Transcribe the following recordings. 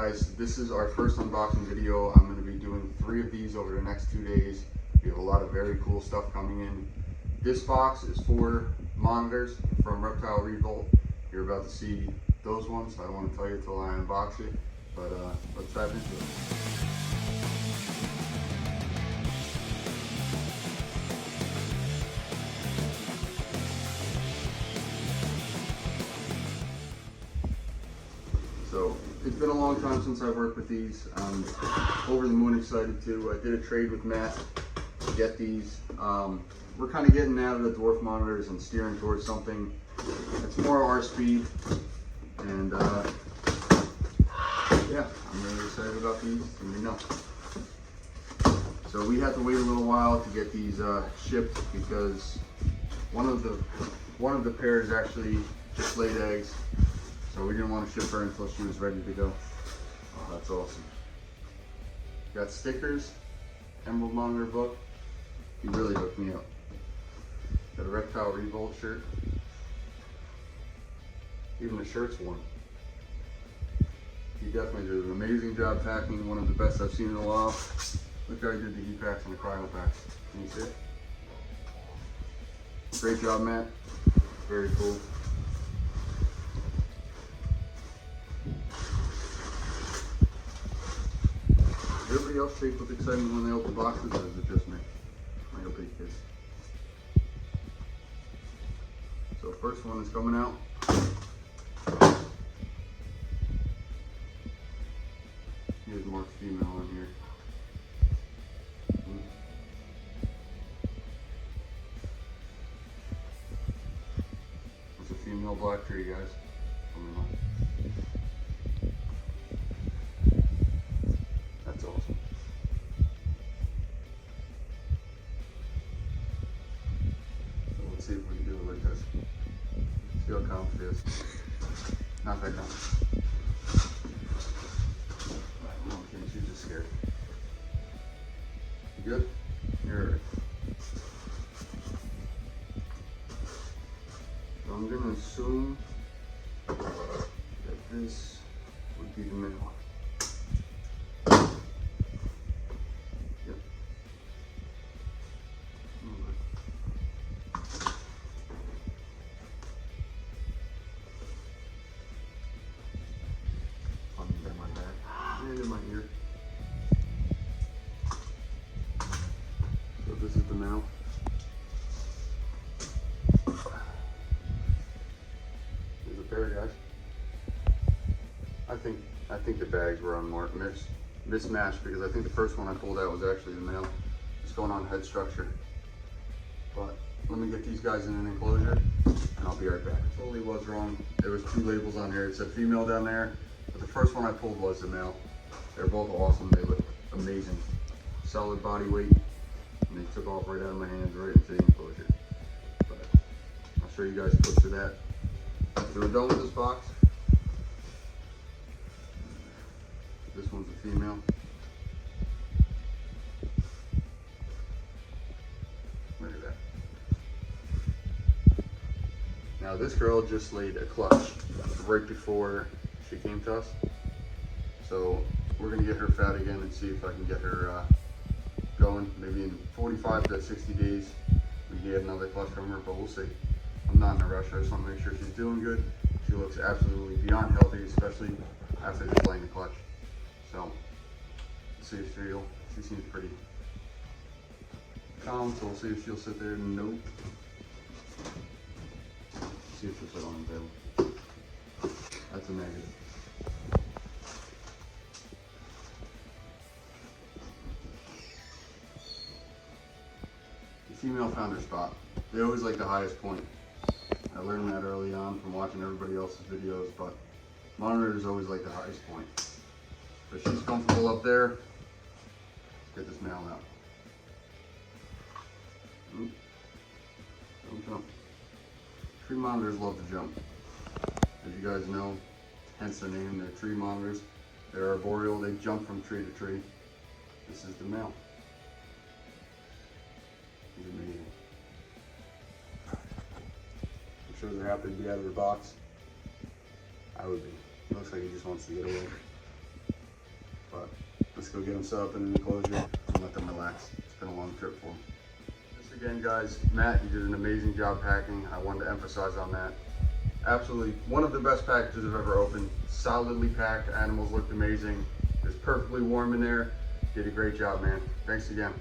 guys, this is our first unboxing video. I'm going to be doing 3 of these over the next 2 days. We have a lot of very cool stuff coming in. This box is 4 monitors from Reptile Revolt. You're about to see those ones. I don't want to tell you until I unbox it, but let's dive into it. So it's been a long time since I've worked with these. I'm over the moon excited too. I did a trade with Matt to get these. We're kind of getting out of the dwarf monitors and steering towards something that's more our speed. And yeah, I'm really excited about these. Let me know. So we had to wait a little while to get these shipped because one of the pairs actually just laid eggs. So we didn't want to ship her until she was ready to go. Oh, that's awesome. Got stickers, Emerald Monitor book. He really hooked me up. Got a Reptile Revolt shirt. Even the shirt's worn. He definitely did an amazing job packing. One of the best I've seen in a while. Look how he did the heat packs and the cryo packs. Can you see it? Great job, Matt. Very cool. Everybody else shake with excitement when they open boxes, or is it just me? My big kids. So first one is coming out. Here's Mark's female on here. It's a female black tree, guys. That's awesome. So let's see if we can do it like this. See how confident it is. Not that confident. Okay, she's just scared. You good? You're right. So I'm gonna assume that this would be the male. In my ear. So this is the male. There's a pair, guys. I think the bags were mismatched because I think the first one I pulled out was actually the male. It's going on head structure. But let me get these guys in an enclosure and I'll be right back. Totally was wrong. There was 2 labels on here. It said female down there, but the first one I pulled was the male. They're both awesome. They look amazing. Solid body weight. And they took off right out of my hands right into the enclosure. But I'll show you guys clips of that. After we're done with this box, this one's a female. Look at that. Now this girl just laid a clutch right before she came to us. So we're gonna get her fat again and see if I can get her going. Maybe in 45 to 60 days, we get another clutch from her, but we'll see. I'm not in a rush. I just want to make sure she's doing good. She looks absolutely beyond healthy, especially after just laying the clutch. So, let's see if she seems pretty calm, so we'll see if she'll sit there. Nope. See if she'll sit on the table. That's a negative. Female found her spot. They always like the highest point. I learned that early on from watching everybody else's videos, but monitors always like the highest point. But she's comfortable up there. Let's get this male out. Don't jump. Tree monitors love to jump. As you guys know, hence the name, they're tree monitors. They're arboreal, they jump from tree to tree. This is the male. He's amazing. I'm sure they're happy to be out of their box. I would be. It looks like he just wants to get away. go get them set up in an enclosure and let them relax. It's been a long trip for them. Just again, guys, Matt, you did an amazing job packing. I wanted to emphasize on that. Absolutely one of the best packages I've ever opened. Solidly packed, animals looked amazing. It was perfectly warm in there. Did a great job, man. Thanks again.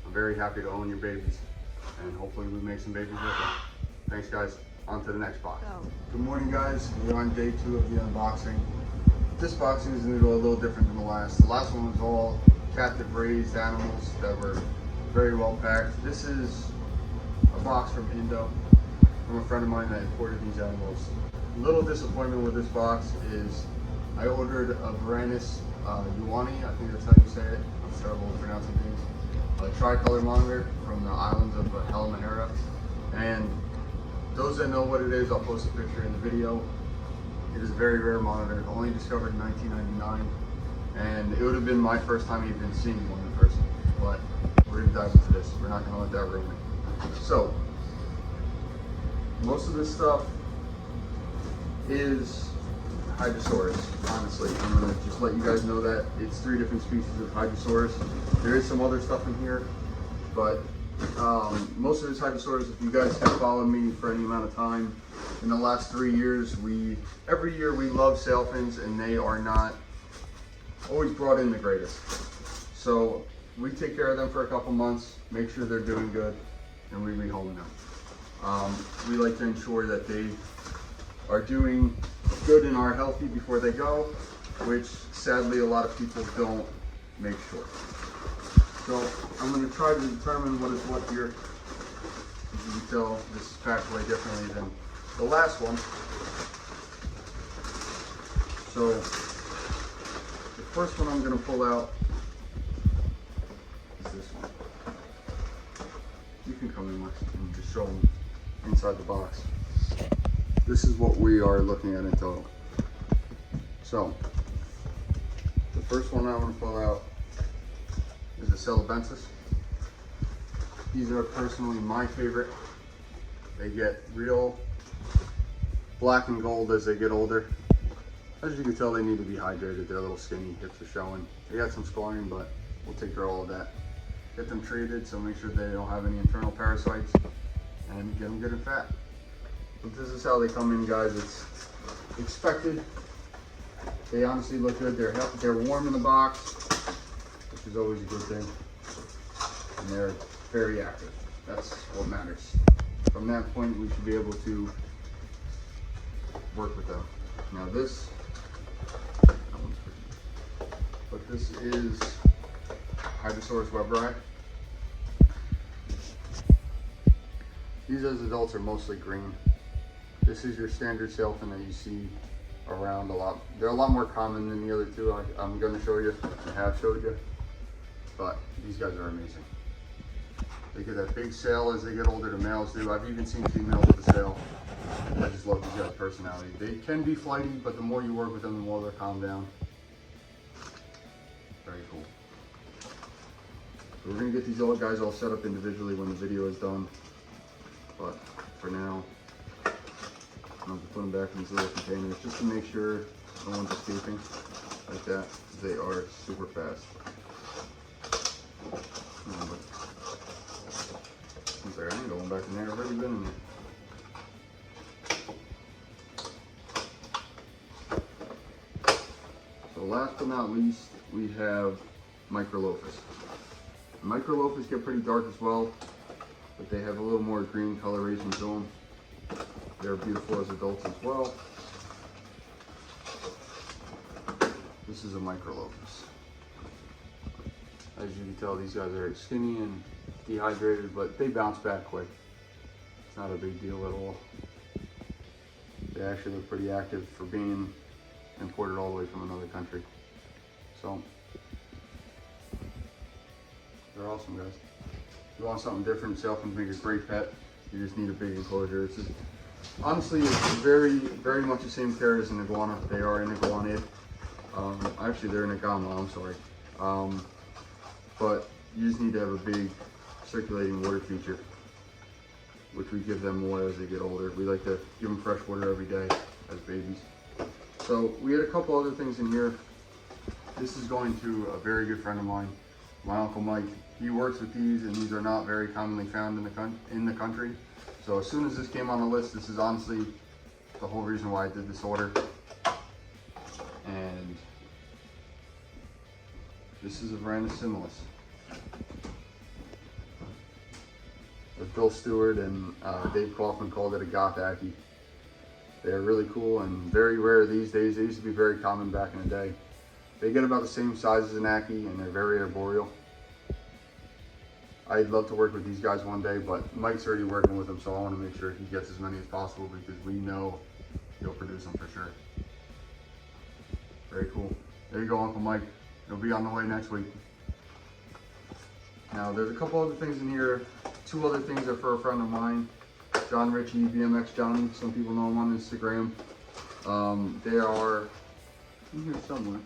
I'm very happy to own your babies, and hopefully we make some babies with them. Thanks, guys. On to the next box. Good morning, guys. We're on day 2 of the unboxing. This boxing is going to go a little different than the last. The last one was all captive raised animals that were very well packed. This is a box from Indo, from a friend of mine that imported these animals. A little disappointment with this box is I ordered a Varanus Yuani, I think that's how you say it. I'm terrible at pronouncing things. A tricolor monitor from the islands of Halmahera. And those that know what it is, I'll post a picture in the video. It is a very rare monitor, only discovered in 1999. And it would have been my first time even seeing one in person. But we're gonna dive into this. We're not gonna let that ruin it. So, most of this stuff is Hydrosaurus, honestly. I'm gonna just let you guys know that it's 3 different species of Hydrosaurus. There is some other stuff in here, but most of it's Hydrosaurus. If you guys have followed me for any amount of time, in the last 3 years, every year we love Sailfins, and they are not always brought in the greatest. So we take care of them for a couple months, make sure they're doing good, and we rehome them. We like to ensure that they are doing good and are healthy before they go, which sadly a lot of people don't make sure. So I'm going to try to determine what is what here. As you can tell, this is packed way differently than the last one. So the first one I'm going to pull out is this one. You can come in and just show them inside the box. This is what we are looking at in total. So the first one I want to pull out is the Celebensis. These are personally my favorite. They get real black and gold as they get older. As you can tell, they need to be hydrated. They're a little skinny, hips are showing. They got some scarring, but we'll take care of all of that. Get them treated, so make sure they don't have any internal parasites, and get them good and fat. But this is how they come in, guys. It's expected. They honestly look good. They're warm in the box, which is always a good thing. And they're very active. That's what matters. From that point, we should be able to work with them. Now this, but this is Hydrosaurus weberi. These as adults are mostly green. This is your standard Sailfin that you see around a lot. They're a lot more common than the other 2 I'm going to show you. I have showed you. But these guys are amazing. They get that big sail as they get older, the males do. I've even seen females with a sail. I just love these guys' personality. They can be flighty, but the more you work with them, the more they'll calm down. Very cool. So we're going to get these old guys all set up individually when the video is done. But for now, I'm going to put them back in these little containers just to make sure no one's escaping like that. They are super fast. I ain't going back in there. I've already been in there. So last but not least, we have Microlophus. Microlophus get pretty dark as well, but they have a little more green coloration to them. They're beautiful as adults as well. This is a Microlophus. As you can tell, these guys are skinny and dehydrated, but they bounce back quick. It's not a big deal at all. They actually look pretty active for being imported all the way from another country. So, they're awesome, guys. If you want something different, Sailfins make a great pet. You just need a big enclosure. It's just, honestly, it's very, very much the same care as an iguana. They are an iguanid. Actually, they're an agama, I'm sorry. But you just need to have a big circulating water feature, which we give them more as they get older. We like to give them fresh water every day as babies. So we had a couple other things in here. This is going to a very good friend of mine, my Uncle Mike. He works with these, and these are not very commonly found in the country. So as soon as this came on the list, this is honestly the whole reason why I did this order. And this is a brand of Similis. But Bill Stewart and Dave Kaufman called it a goth Ackie. They're really cool and very rare these days. They used to be very common back in the day. They get about the same size as an Ackie, and they're very arboreal. I'd love to work with these guys one day, but Mike's already working with them, so I want to make sure he gets as many as possible because we know he'll produce them for sure. Very cool. There you go, Uncle Mike. It'll be on the way next week. Now, there's a couple other things in here. 2 other things are for a friend of mine, John Ritchie, BMX Johnny. Some people know him on Instagram. They are in here somewhere.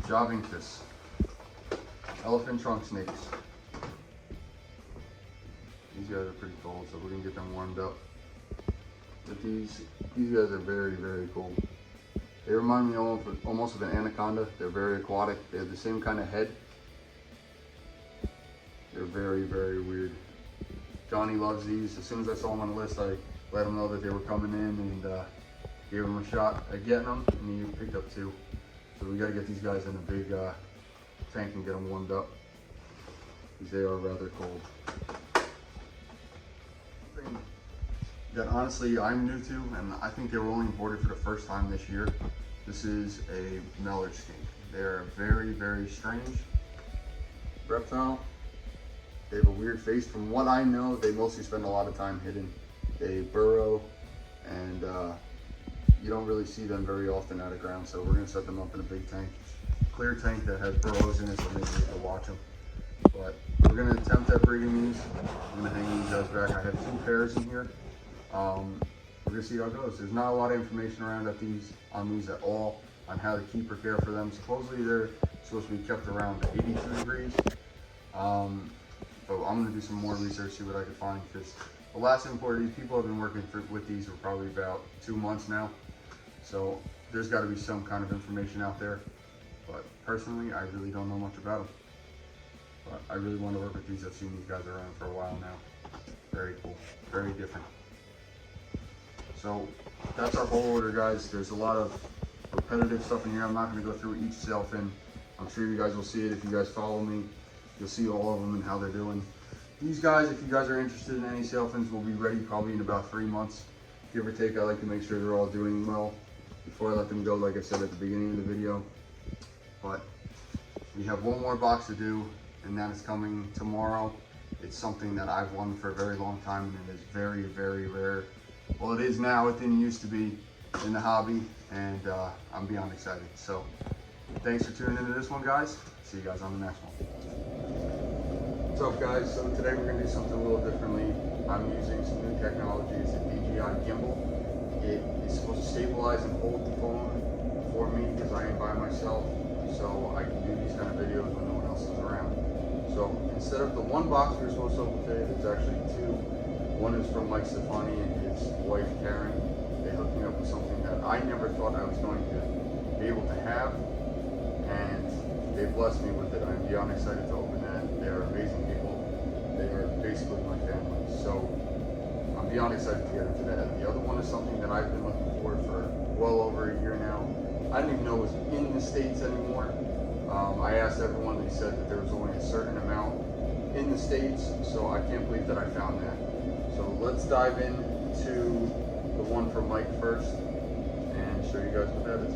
Javinctus, elephant trunk snakes. These guys are pretty cool, so we're gonna get them warmed up. But these guys are very, very cool. They remind me almost of an anaconda. They're very aquatic. They have the same kind of head. They're very, very weird. Johnny loves these. As soon as I saw them on the list, I let him know that they were coming in and gave him a shot at getting them, and he picked up 2. So we gotta get these guys in a big tank and get them warmed up, because they are rather cold. Thing that honestly I'm new to, and I think they were only imported for the first time this year. This is a Mellor skink. They're very, very strange reptile. They have a weird face. From what I know, they mostly spend a lot of time hidden. They burrow, and you don't really see them very often out of ground, so we're gonna set them up in a big tank. Clear tank that has burrows in it, so maybe we can watch them. But we're gonna attempt at breeding these. I'm gonna hang these guys back. I have 2 pairs in here. We're gonna see how it goes. There's not a lot of information around on these at all, on how to keep or care for them. Supposedly they're supposed to be kept around 82 degrees. But I'm gonna do some more research, see what I can find, because the last import of these, people have been working with these for probably about 2 months now. So there's got to be some kind of information out there. But personally, I really don't know much about them. But I really want to work with these. I've seen these guys around for a while now. Very cool, very different. So that's our whole order, guys. There's a lot of repetitive stuff in here. I'm not going to go through each Sailfin. I'm sure you guys will see it if you guys follow me. You'll see all of them and how they're doing. These guys, if you guys are interested in any Sailfins, will be ready probably in about 3 months, give or take. I like to make sure they're all doing well before I let them go, like I said at the beginning of the video. But we have 1 more box to do, and that is coming tomorrow. It's something that I've wanted for a very long time, and it is very, very rare. Well, it is now. It didn't used to be in the hobby, and I'm beyond excited. So thanks for tuning into this one, guys. See you guys on the next one. What's up, guys? So today we're gonna do something a little differently. I'm using some new technology. It's a DJI gimbal. It is supposed to stabilize and hold the phone for me because I am by myself, so I can do these kind of videos when no one else is around. So instead of the 1 box we were supposed to open today, there's actually 2. One is from Mike Stefani and his wife Karen. They hooked me up with something that I never thought I was going to be able to have, and they blessed me with it. I'm beyond excited to open that. They're amazing people. They are basically my family. So I'm beyond excited to get into that. The other one is something that I've been looking for well over a year now. I didn't even know it was in the States anymore. I asked everyone, they said that there was only a certain amount in the States, so I can't believe that I found that. So let's dive into the one from Mike first and show you guys what that is.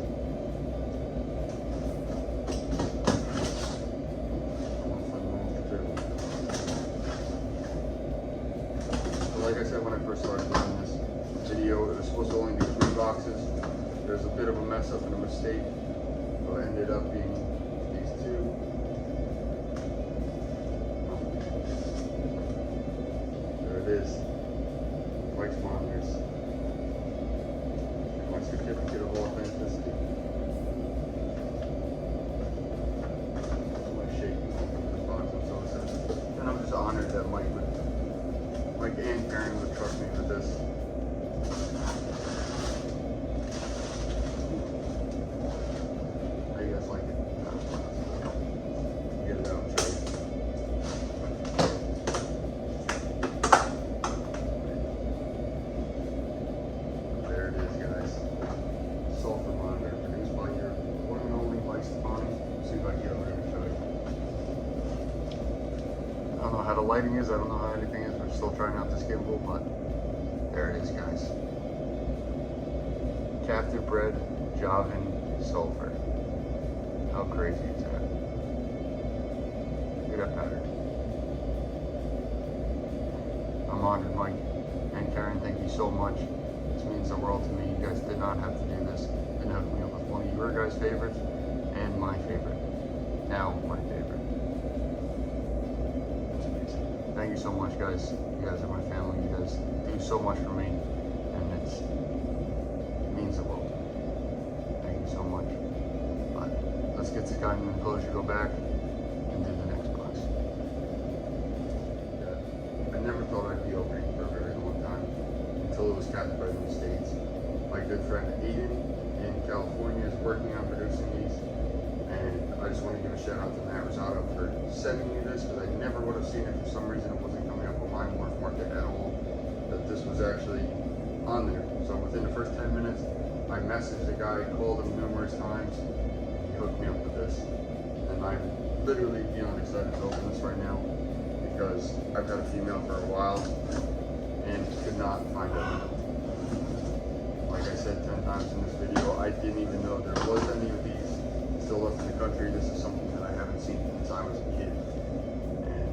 Like I said when I first started doing this video, it was supposed to only be 3 boxes. There's a bit of a mess up and a mistake, so it ended up being these 2. There it is. Mike's monitors. My certificate of authenticity. I'm shaking this box. I'm so excited. And I'm just honored that Mike and Karen would trust me with this. lighting is. I don't know how anything is. We're still trying out this gimbal, but there it is, guys. Captive bred Javan sulfur. How crazy is that? Look at that pattern. I'm honored, Mike and Karen. Thank you so much. This means the world to me. You guys did not have to do this. Didn't hook me up with one of your guys' favorites and my favorite. Now my favorite. It's amazing. Thank you so much, guys. You guys are my family. You guys do so much for me, and it means the world to me. Thank you so much. But let's get this guy in the enclosure, go back, and do the next box. I never thought I'd be opening for a very long time until it was captive bred in the States. My good friend Aiden in California is working on producing these, and I just want to give a shout out to Matt Rosado for sending me this, because I never would have seen it. For some reason it wasn't coming up on my Morph Market at all, that this was actually on there. So within the first 10 minutes, I messaged the guy, called him numerous times, he hooked me up with this. And I'm literally beyond excited to open this right now, because I've had a female for a while and could not find a male. Like I said 10 times in this video, I didn't even know there was any of these still left in the country. This is something that I haven't seen since I was a kid. And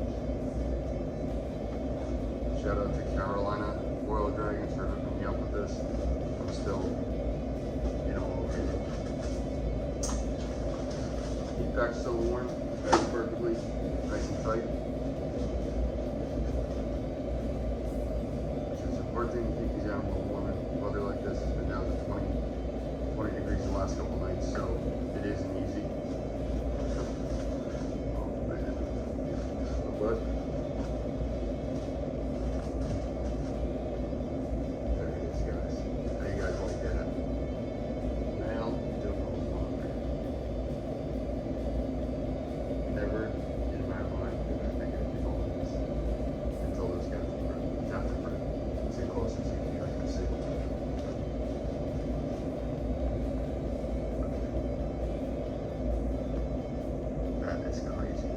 shout out to Carolina Royal Dragons for hooking me up with this. I'm still, okay. Heat pack's still warm, that's perfectly nice and tight. Which is the important thing to keep these animals warm in weather like this. It's been down to 20 degrees the last couple nights, so it isn't easy. Oh man. But there it is, guys. How you guys like that? Male, double monitor. Never in my mind did I think I'd be holding this until this got captive bred. Let's get closer so you guys can see. It's crazy.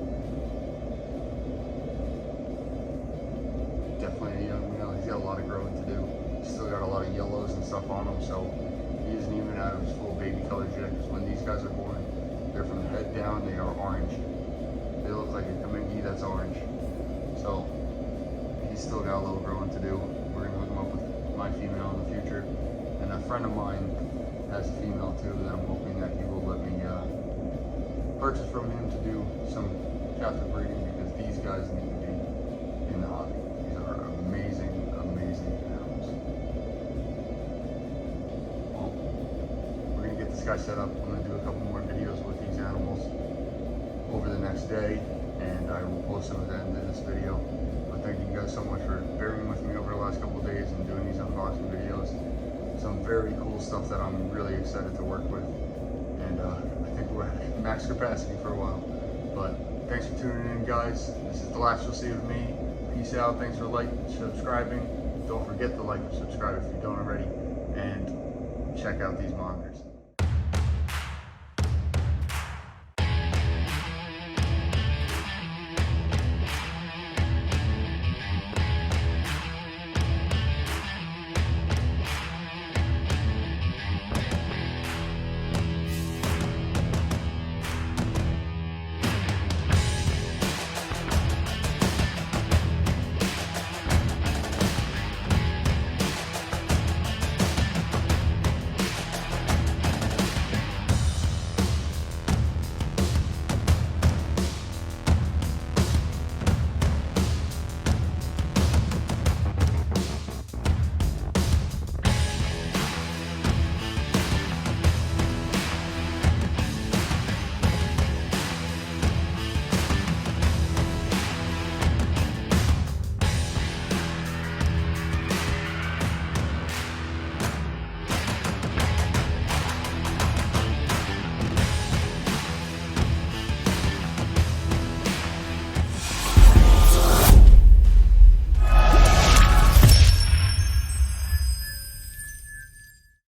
Definitely a young male. He's got a lot of growing to do. He's still got a lot of yellows and stuff on him, so he isn't even out of his full baby colors yet, because when these guys are born, they're from the head down, they are orange. They look like a Kamingi that's orange. So he's still got a little growing to do. We're gonna hook him up with my female in the future. And a friend of mine has a female too that I'm hoping that he will let me purchase from him to do some captive breeding, because these guys need to be in the hobby. These are amazing, amazing animals. Well, we're gonna get this guy set up. I'm gonna do a couple more videos with these animals over the next day, and I will post them at the end of this video. But thank you guys so much for bearing with me over the last couple of days and doing these unboxing videos. Some very cool stuff that I'm really excited to work with. And I think we're at max capacity for a while. But thanks for tuning in, guys. This is the last you'll see of me. Peace out. Thanks for subscribing. Don't forget to like and subscribe if you don't already. And check out these monitors.